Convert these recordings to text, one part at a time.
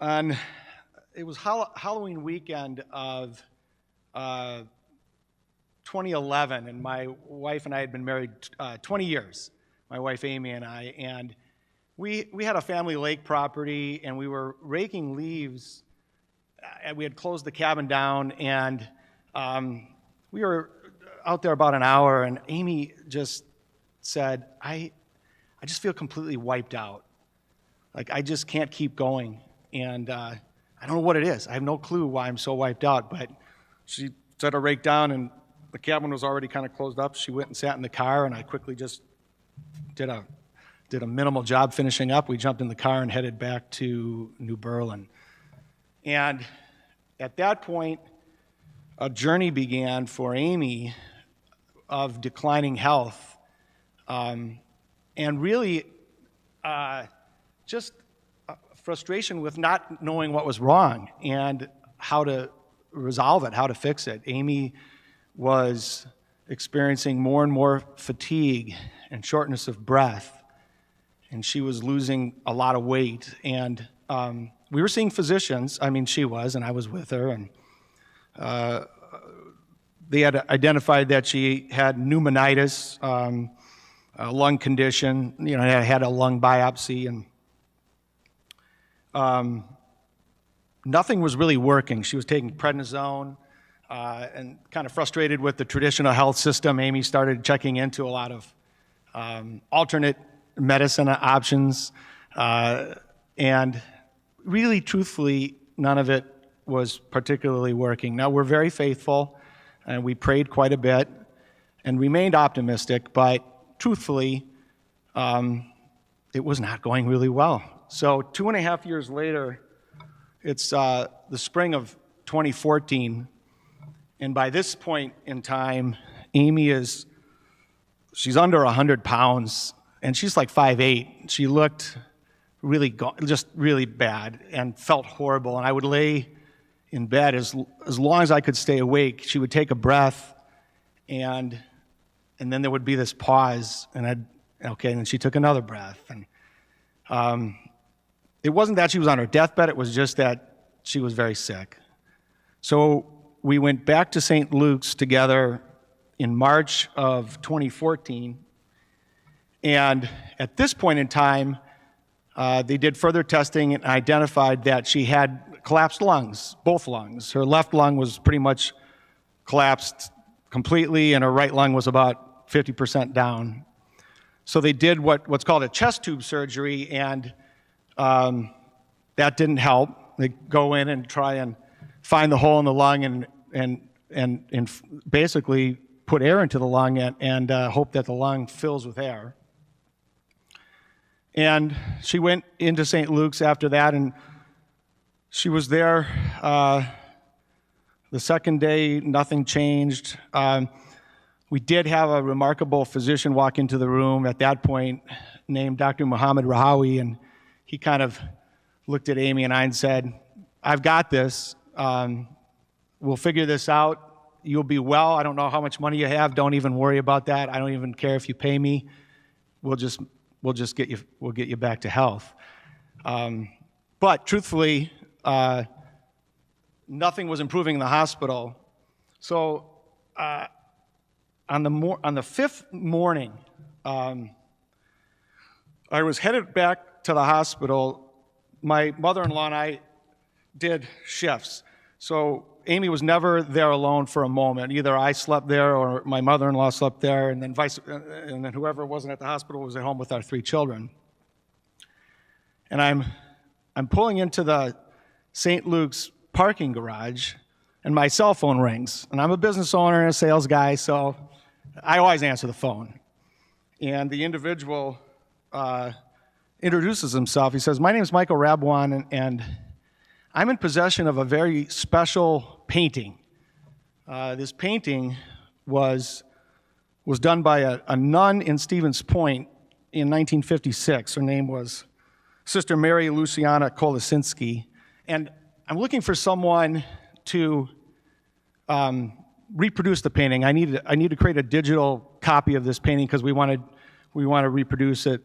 on it was Halloween weekend of 2011, and my wife and I had been married 20 years. My wife Amy and I, and we had a family lake property, and we were raking leaves. And we had closed the cabin down, and we were out there about an hour, and Amy just said, I just feel completely wiped out. Like, I just can't keep going. And I don't know what it is. I have no clue why I'm so wiped out, but she set her rake down, and the cabin was already kind of closed up. She went and sat in the car, and I quickly just did a minimal job finishing up. We jumped in the car and headed back to New Berlin. And at that point, a journey began for Amy of declining health, and really just frustration with not knowing what was wrong and how to resolve it, how to fix it. Amy was experiencing more and more fatigue and shortness of breath, and she was losing a lot of weight. And we were seeing physicians. I mean, she was, and I was with her, and they had identified that she had pneumonitis, a lung condition, had a lung biopsy, and nothing was really working. She was taking prednisone, and kind of frustrated with the traditional health system, Amy started checking into a lot of alternate medicine options, and really, truthfully, none of it was particularly working. Now, we're very faithful, and we prayed quite a bit and remained optimistic, but truthfully, it was not going really well. So 2.5 years later, it's the spring of 2014, and by this point in time, Amy she's under 100 pounds, and she's like 5'8". She looked just really bad and felt horrible, and I would lay in bed as long as I could stay awake. She would take a breath, and then there would be this pause, and and then she took another breath, and it wasn't that she was on her deathbed, it was just that she was very sick. So we went back to St. Luke's together in March of 2014, and at this point in time, they did further testing and identified that she had collapsed lungs, both lungs. Her left lung was pretty much collapsed completely, and her right lung was about 50% down. So they did what's called a chest tube surgery, and that didn't help. They go in and try and find the hole in the lung and basically put air into the lung and hope that the lung fills with air. And she went into St. Luke's after that, and she was there the second day. Nothing changed. We did have a remarkable physician walk into the room at that point named Dr. Muhammad Rahawi, and he kind of looked at Amy and I and said, "I've got this. We'll figure this out. You'll be well. I don't know how much money you have. Don't even worry about that. I don't even care if you pay me. We'll get you back to health." But truthfully, nothing was improving in the hospital. So on the fifth morning, I was headed back to the hospital. My mother-in-law and I did shifts. So Amy was never there alone for a moment. Either I slept there or my mother-in-law slept there, and then whoever wasn't at the hospital was at home with our 3 children. And I'm pulling into the St. Luke's parking garage, and my cell phone rings. And I'm a business owner and a sales guy, so I always answer the phone. And the individual introduces himself. He says, "My name is Michael Rabwan, and I'm in possession of a very special painting. This painting was done by a nun in Stevens Point in 1956. Her name was Sister Mary Luciana Kolosinski. And I'm looking for someone to reproduce the painting. I need to create a digital copy of this painting because we want to reproduce it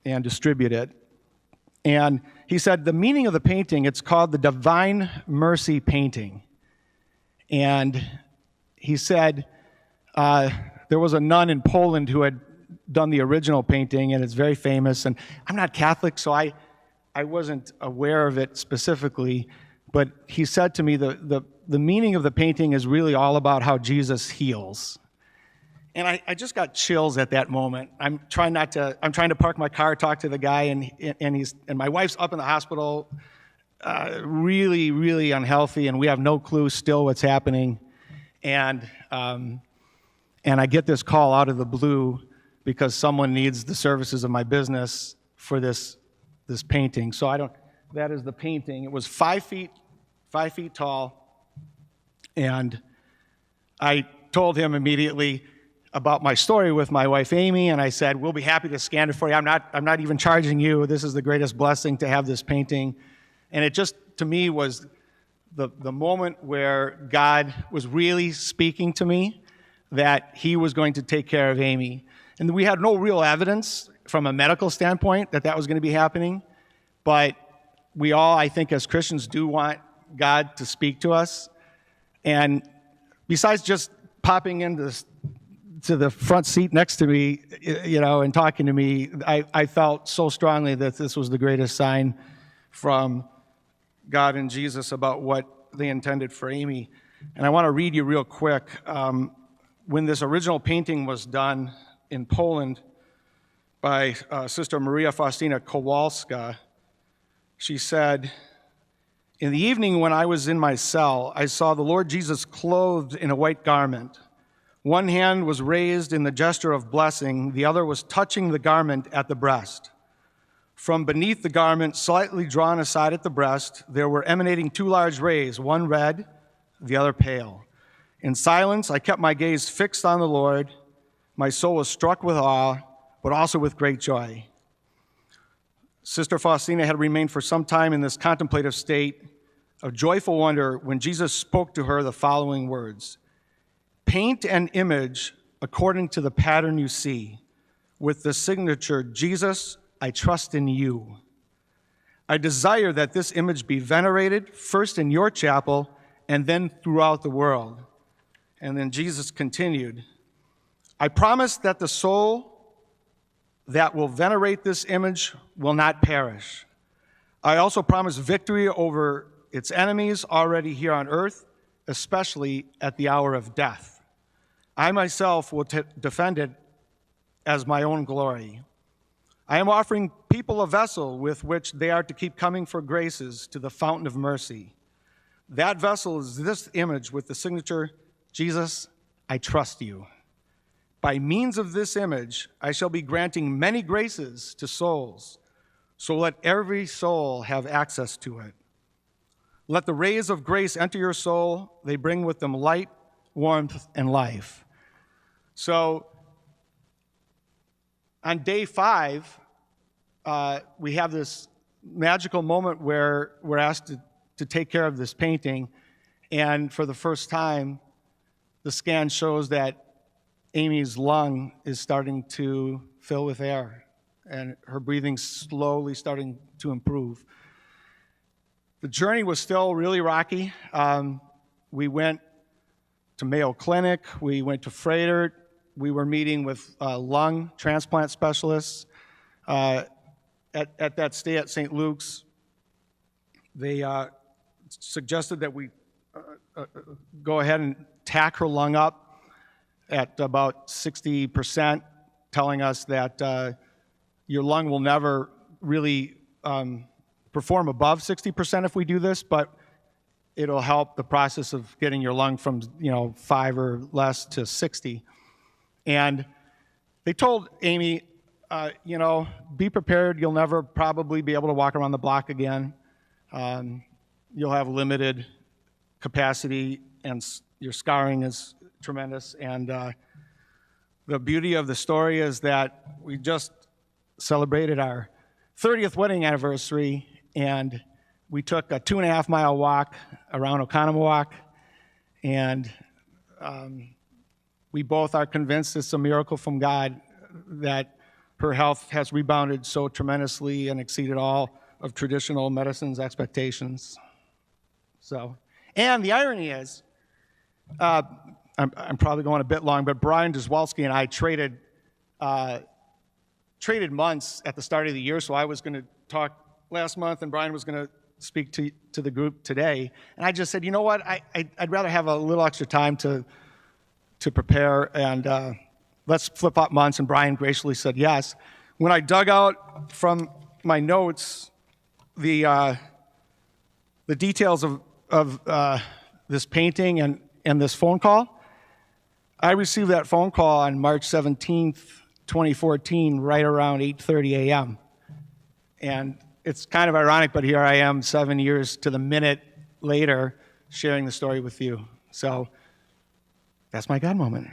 and distribute it." And he said the meaning of the painting, it's called the Divine Mercy Painting. And he said there was a nun in Poland who had done the original painting, and it's very famous. And I'm not Catholic, so I wasn't aware of it specifically, but he said to me the meaning of the painting is really all about how Jesus heals. And I just got chills at that moment. I'm trying to park my car, talk to the guy, and my wife's up in the hospital, really, really unhealthy, and we have no clue still what's happening. And I get this call out of the blue because someone needs the services of my business for this painting. So that is the painting. It was 5 feet tall, and I told him immediately about my story with my wife Amy, and I said, we'll be happy to scan it for you. I'm not even charging you. This is the greatest blessing to have this painting. And it just, to me, was the moment where God was really speaking to me that he was going to take care of Amy. And we had no real evidence from a medical standpoint that was going to be happening, but we all, I think, as Christians do want God to speak to us. And besides just popping into the front seat next to me, and talking to me, I felt so strongly that this was the greatest sign from God and Jesus about what they intended for Amy. And I want to read you real quick. When this original painting was done in Poland by Sister Maria Faustina Kowalska, she said, "In the evening when I was in my cell, I saw the Lord Jesus clothed in a white garment. One hand was raised in the gesture of blessing, the other was touching the garment at the breast. From beneath the garment, slightly drawn aside at the breast, there were emanating 2 large rays, one red, the other pale. In silence, I kept my gaze fixed on the Lord. My soul was struck with awe, but also with great joy." Sister Faustina had remained for some time in this contemplative state of joyful wonder when Jesus spoke to her the following words: "Paint an image according to the pattern you see, with the signature, 'Jesus, I trust in you.' I desire that this image be venerated first in your chapel and then throughout the world." And then Jesus continued, "I promise that the soul that will venerate this image will not perish. I also promise victory over its enemies already here on earth, especially at the hour of death. I myself will defend it as my own glory. I am offering people a vessel with which they are to keep coming for graces to the fountain of mercy. That vessel is this image with the signature, 'Jesus, I trust you.' By means of this image, I shall be granting many graces to souls, so let every soul have access to it. Let the rays of grace enter your soul. They bring with them light, warmth, and life." So on day 5, we have this magical moment where we're asked to take care of this painting, and for the first time, the scan shows that Amy's lung is starting to fill with air, and her breathing's slowly starting to improve. The journey was still really rocky. We went to Mayo Clinic, we went to Frederick, we were meeting with lung transplant specialists. At that stay at St. Luke's, they suggested that we go ahead and tack her lung up at about 60%, telling us that your lung will never really perform above 60% if we do this, but it'll help the process of getting your lung from 5 or less to 60. And they told Amy, be prepared, you'll never probably be able to walk around the block again. You'll have limited capacity, and your scarring is tremendous. And the beauty of the story is that we just celebrated our 30th wedding anniversary, and we took a 2.5-mile walk around Oconomowoc, and we both are convinced it's a miracle from God that her health has rebounded so tremendously and exceeded all of traditional medicine's expectations. So, and the irony is, I'm probably going a bit long, but Brian Drzwalski and I traded months at the start of the year, so I was going to talk last month, and Brian was going to speak to the group today. And I just said, you know what, I'd rather have a little extra time to prepare, and let's flip up months, and Brian graciously said yes. When I dug out from my notes the details of this painting and this phone call, I received that phone call on March 17th, 2014, right around 8:30 a.m. And it's kind of ironic, but here I am 7 years to the minute later sharing the story with you. So that's my God moment.